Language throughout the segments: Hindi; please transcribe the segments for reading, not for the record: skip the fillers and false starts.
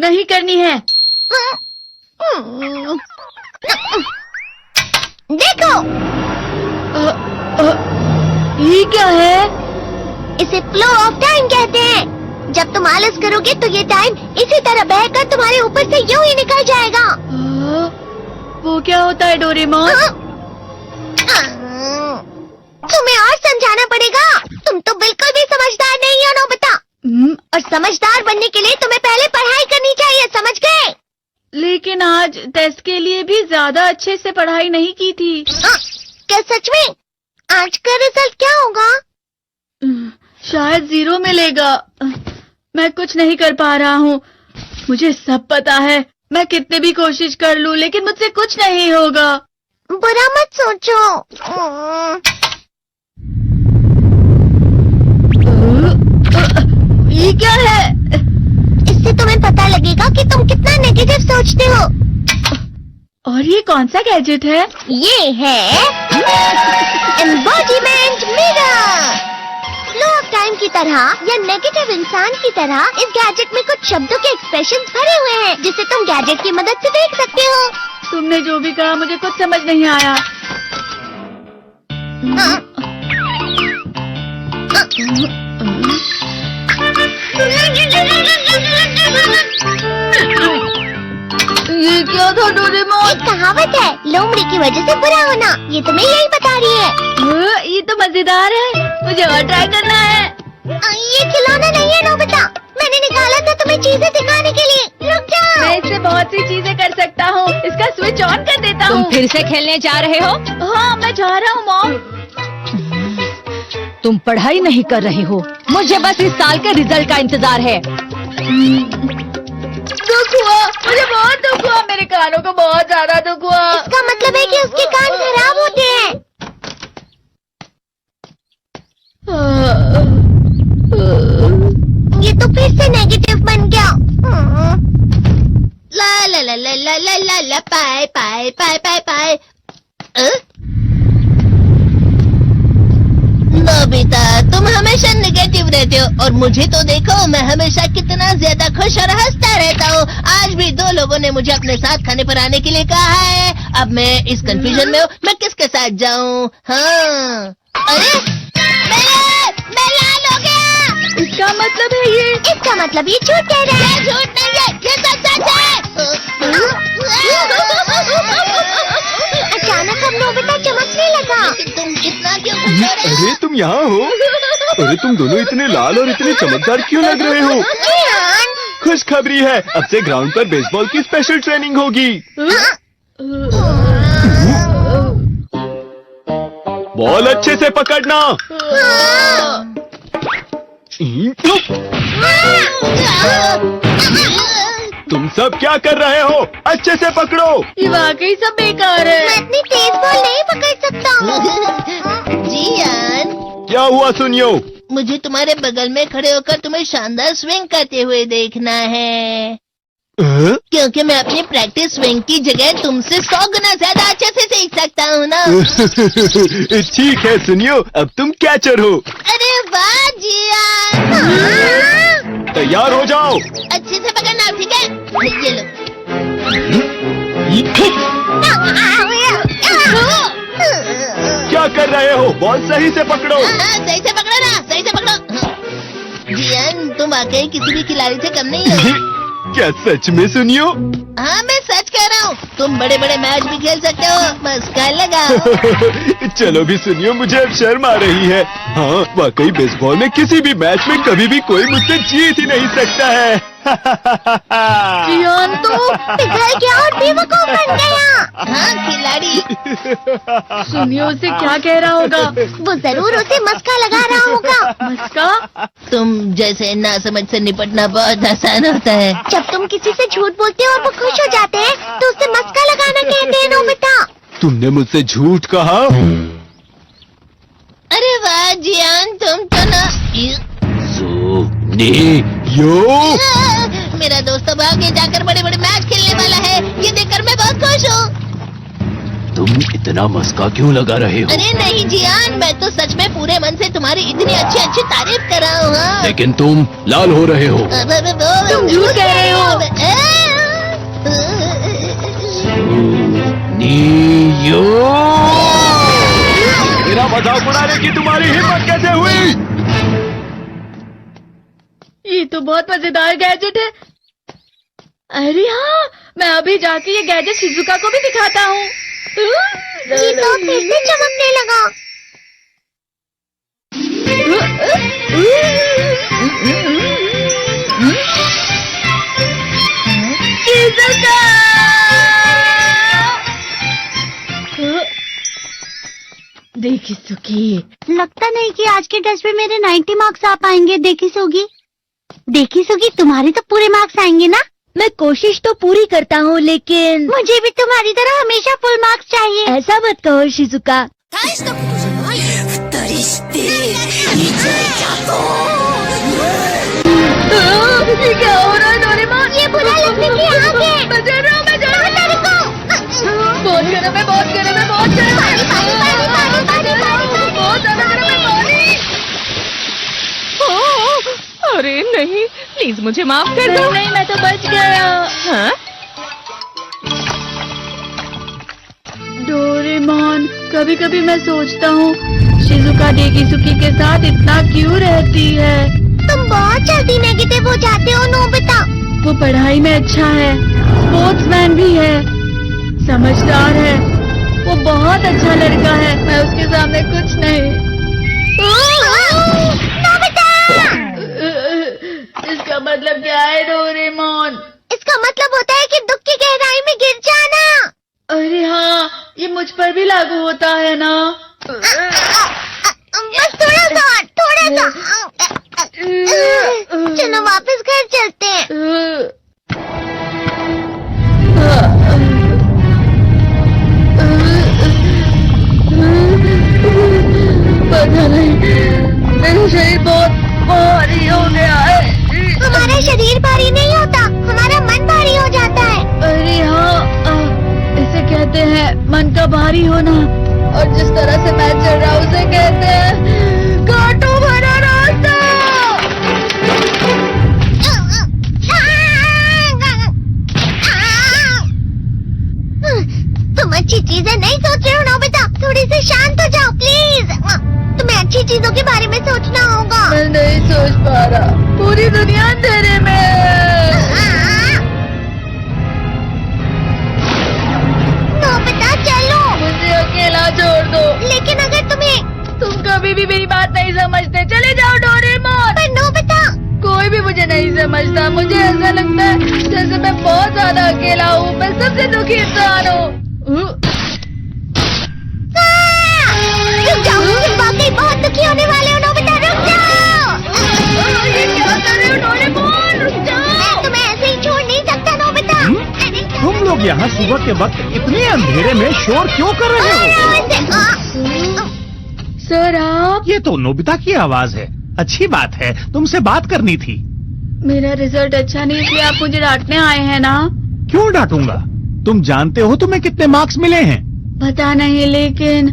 नहीं करनी है। देखो, ये क्या है? इसे फ्लो ऑफ टाइम कहते हैं। जब तुम आलस करोगे तो ये टाइम इसी तरह बहकर तुम्हारे ऊपर से यूं ही निकल जाएगा। वो क्या होता है डोरेमोन? तुम्हें और समझाना पड़ेगा। तुम तो बिल्कुल भी समझदार नहीं हो नोबिता। और समझदार बनने के लिए तुम्हें पहले पढ़ाई करनी चाहिए, समझ गए? लेकिन आज टेस्ट के लिए भी ज्यादा अच्छे से पढ़ाई नहीं की थी। क्या सच में? आज का रिजल्ट क्या होगा? शायद 0 मिलेगा। मैं कुछ नहीं कर पा रहा हूँ। मुझे सब पता है। मैं कितने भी कोशिश कर लूँ लेकिन मुझसे कुछ नहीं होगा। बुरा मत सोचो। ये क्या है? इससे तुम्हें पता लगेगा कि तुम कितना नेगेटिव सोचते हो। और ये कौन सा गैजेट है? ये है embodiment mirror. Flow of time की तरह या नेगेटिव इंसान की तरह इस गैजेट में कुछ शब्दों के एक्सप्रेशंस भरे हुए हैं जिसे तुम गैजेट की मदद से देख सकते हो। तुमने जो भी कहा मुझे कुछ समझ नहीं आया। ये क्या था डोरेमोन? एक कहावत है, लोमड़ी की वजह से बुरा होना। ये तुम्हें यही बता रही है। ये तो मजेदार है। मुझे और ट्राई करना है। ये खिलौना नहीं है नोबिता। मैंने निकाला था तुम्हें चीजें दिखाने के लिए। रुक जाओ। मैं इससे बहुत सी चीजें कर सकता हूँ। इसका स्विच ऑन कर देता हूँ। तुम फिर से खेलने जा रहे हो? हाँ, मैं जा रहा हूँ मॉम। तुम पढ़ाई नहीं कर रहे हो। मुझे बस इस साल के रिजल्ट का इंतजार है। दुख हुआ, मुझे बहुत दुख हुआ। मेरे कानों को बहुत ज्यादा दुख हुआ। इसका मतलब है कि उसके कान खराब होते हैं। ये तो फिर से नेगेटिव बन गया। ला ला ला ला ला ला ला ला पाए पाए पाए पाए पाए। नोबिता, तुम हमेशा नेगेटिव रहते हो और मुझे तो देखो, मैं हमेशा कितना ज्यादा खुश और हंसता रहता हूँ। आज भी 2 लोगों ने मुझे अपने साथ खाने पर आने के लिए कहा है। अब मैं इस कंफ्यूजन में हूँ, मैं किसके साथ जाऊँ? हाँ, अरे मैं लाल हो गया। इसका मतलब है ये? इसका मतलब ये झूठ कह रहा है। झूठ नहीं है, ये सच है। अचानक अब नोबिता चमकने लगा। तुम इतना क्यों खुश हो रहे हो? अरे तुम यहाँ हो? अरे तुम दोनों इतने लाल और इतने चमकदार क्यों लग रहे हो? खुशखबरी है, अब से ग्राउंड पर बेसबॉल की स्पेशल ट्रेनिंग होगी। बॉल अच्छे से पकड़ना। तुम सब क्या कर रहे हो? अच्छे से पकड़ो। ये वाकई सब बेकार है। मैं इतनी तेज बॉल नहीं पकड़ सकता हूँ। जियान, क्या हुआ सुनियो? मुझे तुम्हारे बगल में खड़े होकर तुम्हें शानदार स्विंग करते हुए देखना है। क्योंकि मैं अपनी प्रैक्टिस स्विंग की जगह तुमसे 100 गुना ज्यादा अच्छे से सीख सकता हूँ ना। ठीक है सुनियो, अब तुम कैचर हो। अरे वाह जियान। तैयार हो जाओ। अच्छे से पकड़ना, ठीक है? ये लो। क्या कर रहे हो? बॉल सही से पकड़ो। सही से पकड़ो ना, सही से पकड़ो। जियान, तुम वाकई किसी भी खिलाड़ी से कम नहीं हो। क्या सच में सुनियो? हाँ, मैं सच कह रहा हूँ। तुम बड़े बड़े मैच भी खेल सकते हो, बस कल लगाओ। चलो भी सुनियो, मुझे अब शर्म आ रही है। हाँ, वाकई बेसबॉल में किसी भी मैच में कभी भी कोई मुझसे जीत ही नहीं सकता है। जियान तो पिघल गया और बेवकूफ बन गया। हाँ, खिलाड़ी। सुनियो उसे क्या कह रहा होगा? वो जरूर उसे मस्का लगा रहा होगा। मस्का? तुम जैसे नासमझ से निपटना बहुत आसान होता है। जब तुम किसी से झूठ बोलते हो और वो खुश हो जाते हैं तो उसे मस्का लगाना कहते हैं नोबिता। तुमने मुझसे झूठ कहा? अरे वाह जियान, तुम तो ना। यो मेरा दोस्त अब आगे जाकर बड़े बड़े मैच खेलने वाला है। ये देखकर मैं बहुत खुश हूँ। तुम इतना मस्का क्यों लगा रहे हो? अरे नहीं जियान, मैं तो सच में पूरे मन से तुम्हारी इतनी अच्छी तारीफ कर रहा हूँ। लेकिन तुम लाल हो रहे हो। तुम झूठ कह रहे हो। मजाक उड़ाने की तुम्हारी हिम्मत कैसे हुई? ये तो बहुत मजेदार गैजेट है। अरे हाँ, मैं अभी जाके ये गैजेट शिजुका को भी दिखाता हूँ। ये तो फिर से चमकने लगा। शिजुका! देखी सुकी, लगता नहीं कि आज के टेस्ट में मेरे 90 मार्क्स आ पाएंगे। देखी सोगी तुम्हारे तो पूरे मार्क्स आएंगे ना? मैं कोशिश तो पूरी करता हूँ, लेकिन मुझे भी तुम्हारी तरह हमेशा फुल मार्क्स चाहिए। ऐसा मत कहो शिजुका। ये क्या हो रहा है डोरेमोन? ये बुरा लगने की आग है। मैं डर रहा हूँ, मैं डर रहा हूँ। बहुत गर्म है, बहुत गर्म है, बहुत गर्म है। बहुत ज्यादा गर्म है पानी। अरे नहीं, प्लीज मुझे माफ कर दो। नहीं, मैं तो बच गया। हाँ? डोरेमोन, कभी कभी मैं सोचता हूँ शिजुका डेकिसुकी के साथ इतना क्यों रहती है। तुम बहुत जल्दी नेगेटिव हो जाते हो नोबिता। वो पढ़ाई में अच्छा है, स्पोर्ट्समैन भी है, समझदार है, वो बहुत अच्छा लड़का है। मैं उसके सामने कुछ नहीं। नोबिता! इसका मतलब क्या है डोरेमोन? इसका मतलब होता है कि दुख की गहराई में गिर जाना। अरे हाँ, ये मुझ पर भी लागू होता है ना। बस थोड़ा सा। चलो वापस घर चलते हैं। पता नहीं, मेरा शरीर बहुत भारी हो गया है। हमारा शरीर भारी नहीं होता, हमारा मन भारी हो जाता है। अरे हाँ, इसे कहते हैं मन का भारी होना। और जिस तरह से मैं चल रहा हूँ उसे कहते हैं कांटों भरा रास्ता। तुम अच्छी चीजें नहीं सोच रहे हो नोबिता, थोड़ी सी शांत हो जाओ प्लीज। तुम्हें अच्छी चीजों के बारे में सोचना होगा। मैं नहीं सोच पा रहा, पूरी दुनिया अंधेरे में है। नोबिता चलो। मुझे अकेला छोड़ दो। लेकिन अगर तुम कभी भी मेरी बात नहीं समझते, चले जाओ डोरेमोन। पर नोबिता। कोई भी मुझे नहीं समझता। मुझे ऐसा लगता है जैसे मैं बहुत ज्यादा अकेला हूँ। मैं सबसे दुखी इंसान हूँ। रुक जाओ, तुम वाकई बहुत दुखी होने वाले हो नोबिता, रुक जाओ। ये क्या कर रहे हो डोरेमोन? रुक जाओ। मैं तुम्हें ऐसे ही छोड़ नहीं सकता नोबिता। तुम लोग यहाँ सुबह के वक्त इतने अंधेरे में शोर क्यों कर रहे हो? सर आप? ये तो नोबिता की आवाज है। अच्छी बात है, तुमसे बात करनी थी। मेरा रिजल्ट अच्छा नहीं इसलिए आप मुझे डांटने आए हैं ना? क्यों डांटूंगा? तुम जानते हो तुम्हें कितने मार्क्स मिले हैं? पता नहीं, लेकिन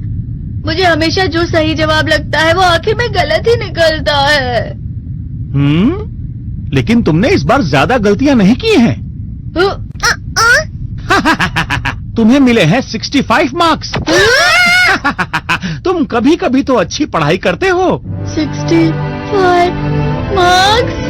मुझे हमेशा जो सही जवाब लगता है वो आखिर में गलत ही निकलता है। लेकिन तुमने इस बार ज्यादा गलतियां नहीं की हैं। तुम्हें मिले हैं 65 मार्क्स। तुम कभी कभी तो अच्छी पढ़ाई करते हो। 65 मार्क्स?